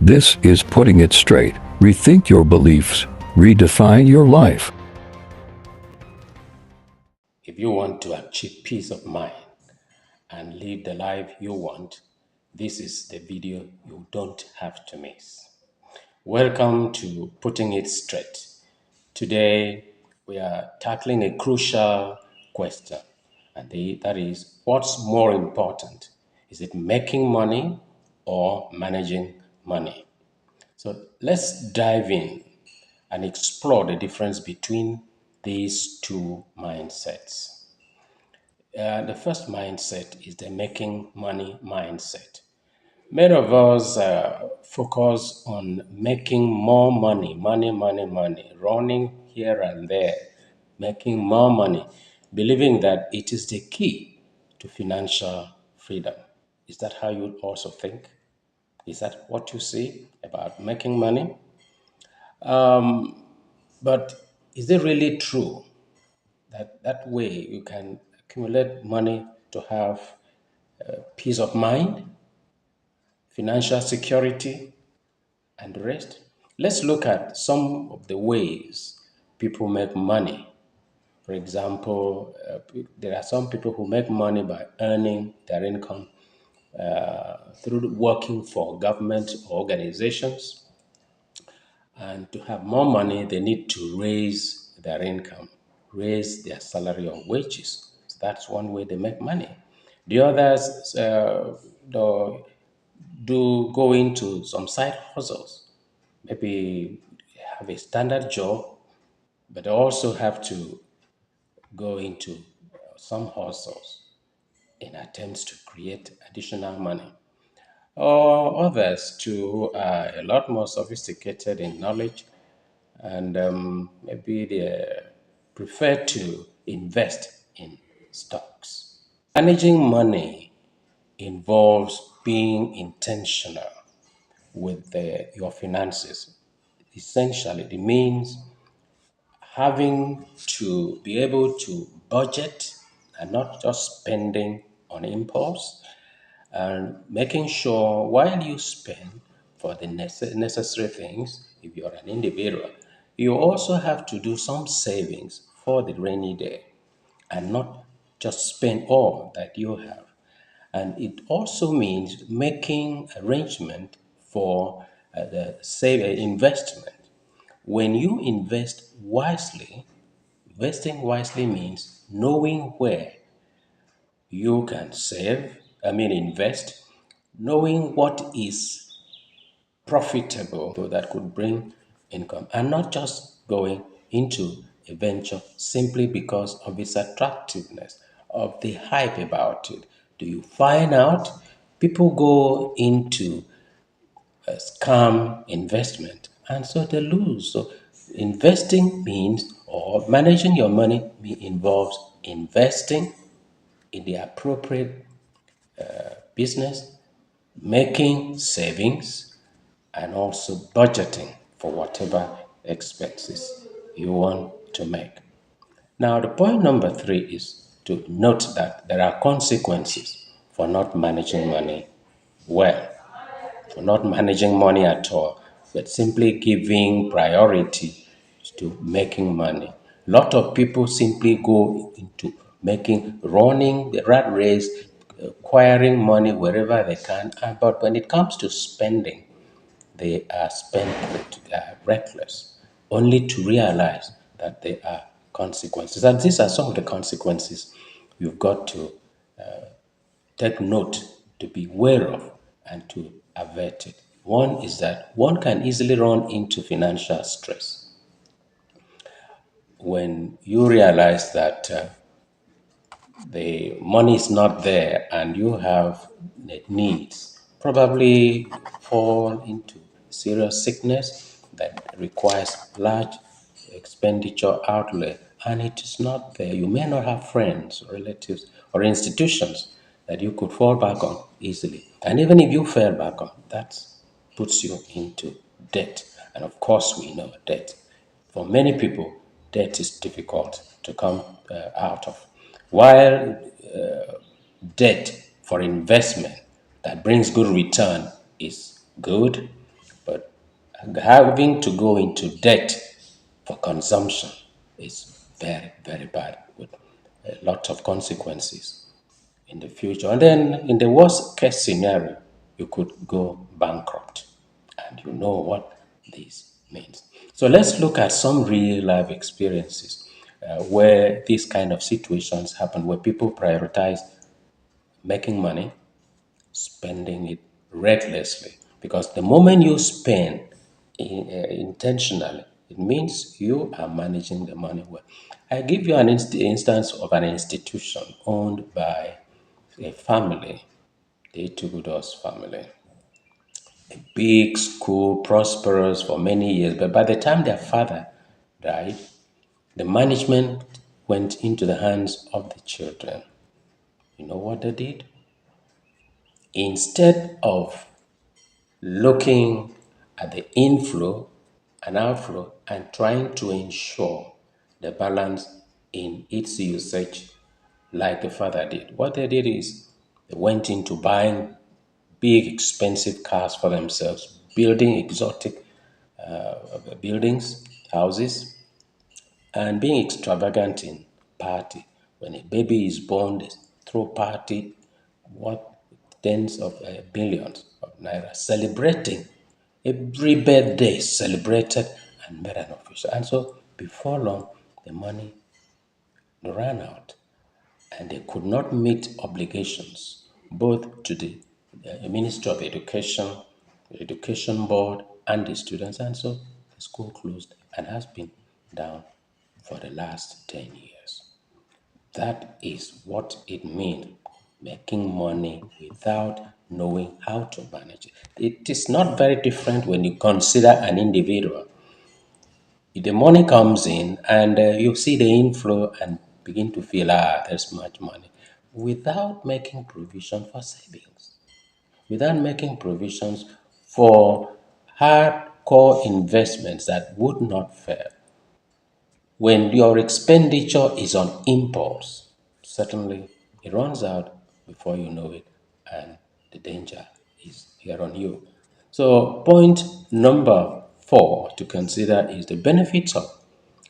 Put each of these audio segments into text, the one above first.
This is Putting It Straight. Rethink your beliefs. Redefine your life. If you want to achieve peace of mind and live the life you want, this is the video you don't have to miss. Welcome to Putting It Straight. Today, we are tackling a crucial question, and that is, what's more important? Is it making money or managing money? So let's dive in and explore the difference between these two mindsets. The first mindset is the making money mindset. Many of us focus on making more money, running here and there, making more money, believing that it is the key to financial freedom. Is that how you also think? Is that what you see about making money? But is it really true that that way you can accumulate money to have peace of mind, financial security, and the rest? Let's look at some of the ways people make money. For example, there are some people who make money by earning their income through working for government organizations. And to have more money, they need to raise their income, raise their salary or wages. So that's one way they make money. The others do go into some side hustles, maybe have a standard job, but also have to go into some hustles in attempts to create additional money. Or others too are a lot more sophisticated in knowledge, and maybe they prefer to invest in stocks. Managing money involves being intentional with your finances. Essentially, it means having to be able to budget and not just spending on impulse, and making sure while you spend for the necessary things, if you're an individual, you also have to do some savings for the rainy day and not just spend all that you have. And it also means making arrangement for the investment. When you invest wisely, investing wisely means knowing where you can invest, knowing what is profitable that could bring income, and not just going into a venture simply because of its attractiveness, of the hype about it. Do you find out people go into a scam investment and so they lose? So investing means, or managing your money involves investing in the appropriate business, making savings, and also budgeting for whatever expenses you want to make. Now, the point number three is to note that there are consequences for not managing money well, for not managing money at all, but simply giving priority to making money. A lot of people simply go into running the rat race, acquiring money wherever they can, but when it comes to spending, they are spendthrift, they are reckless, only to realize that there are consequences. And these are some of the consequences you've got to take note, to be aware of, and to avert it. One is that one can easily run into financial stress when you realize that the money is not there and you have needs, probably fall into serious sickness that requires large expenditure outlay, and it is not there. You may not have friends, relatives, or institutions that you could fall back on easily. And even if you fall back on, that puts you into debt. And of course, we know debt. For many people, debt is difficult to come out of. While debt for investment that brings good return is good, Having to go into debt for consumption is very, very bad with a lot of consequences in the future. And then, in the worst case scenario, you could go bankrupt. And you know what this means. So, let's look at some real life experiences where these kind of situations happen, where people prioritize making money, spending it recklessly. Because the moment you spend intentionally, it means you are managing the money well. I give you an instance of an institution owned by a family, the Tugudos family. Big school, prosperous for many years, but by the time their father died, the management went into the hands of the children. You know what they did? Instead of looking at the inflow and outflow and trying to ensure the balance in its usage like the father did. What they did is they went into buying big expensive cars for themselves, building exotic buildings, houses, and being extravagant in party. When a baby is born, they throw party, what tens of billions of naira, celebrating every birthday celebrated and made an official. And so before long, the money ran out and they could not meet obligations both to the Ministry of Education, the Education Board, and the students. And so the school closed and has been down for the last 10 years. That is what it means, making money without knowing how to manage it. It is not very different when you consider an individual. If the money comes in and you see the inflow and begin to feel, there's much money, without making provision for savings, without making provisions for hardcore investments that would not fail. When your expenditure is on impulse, certainly it runs out before you know it, and the danger is here on you. So, point number 4 to consider is the benefits of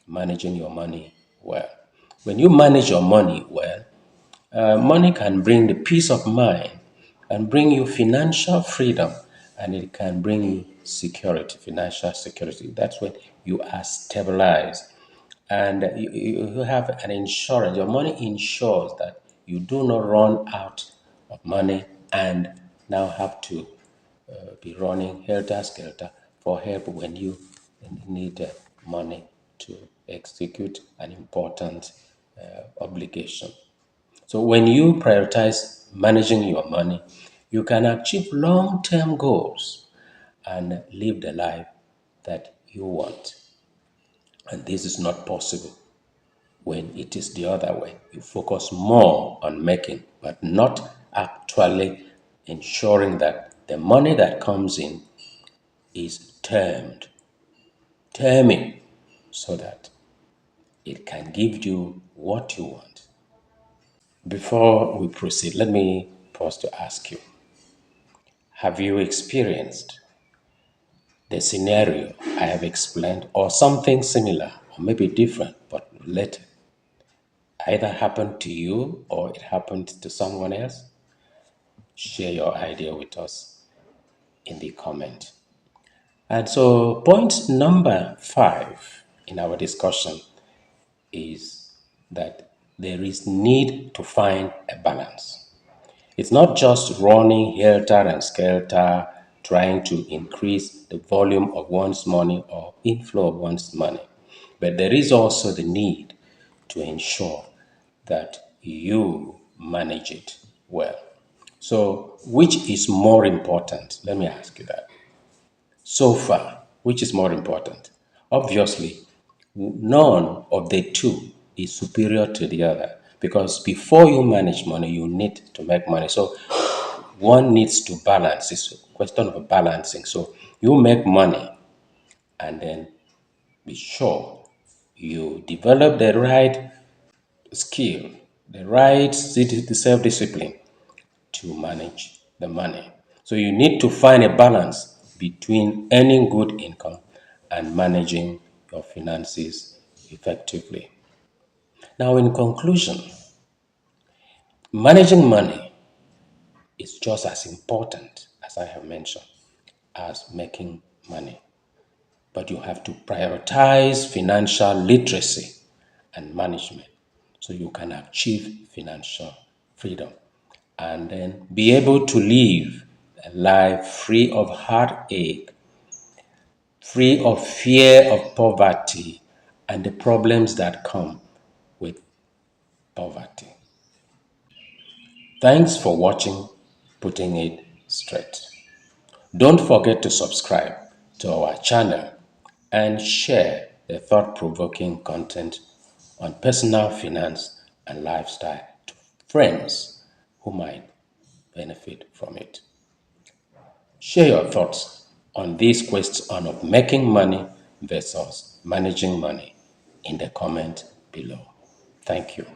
managing your money well. When you manage your money well, money can bring the peace of mind and bring you financial freedom, and it can bring you security, financial security. That's when you are stabilized and you have an insurance. Your money ensures that you do not run out of money and now have to be running helter skelter for help when you need money to execute an important obligation. So when you prioritize managing your money, you can achieve long-term goals and live the life that you want. And this is not possible when it is the other way. You focus more on making, but not actually ensuring that the money that comes in is terming, so that it can give you what you want. Before we proceed, let me pause to ask you, have you experienced the scenario I have explained, or something similar, or maybe different but related? Either happened to you or it happened to someone else? Share your idea with us in the comment. And so, point number 5 in our discussion is that there is need to find a balance. It's not just running helter and skelter, trying to increase the volume of one's money or inflow of one's money, but there is also the need to ensure that you manage it well. So, which is more important? Let me ask you that. So far, which is more important? Obviously, none of the two is superior to the other, because before you manage money, you need to make money. So, one needs to balance. It's a question of balancing. So, you make money and then be sure you develop the right skill, the right self discipline to manage the money. So you need to find a balance between earning good income and managing your finances effectively. Now, in conclusion, managing money is just as important, as I have mentioned, as making money. But you have to prioritize financial literacy and management so you can achieve financial freedom and then be able to live a life free of heartache, free of fear of poverty and the problems that come with poverty. Thanks for watching Putting It Straight. Don't forget to subscribe to our channel and share the thought-provoking content on personal finance and lifestyle to friends who might benefit from it. Share your thoughts on this question of making money versus managing money in the comment below. Thank you.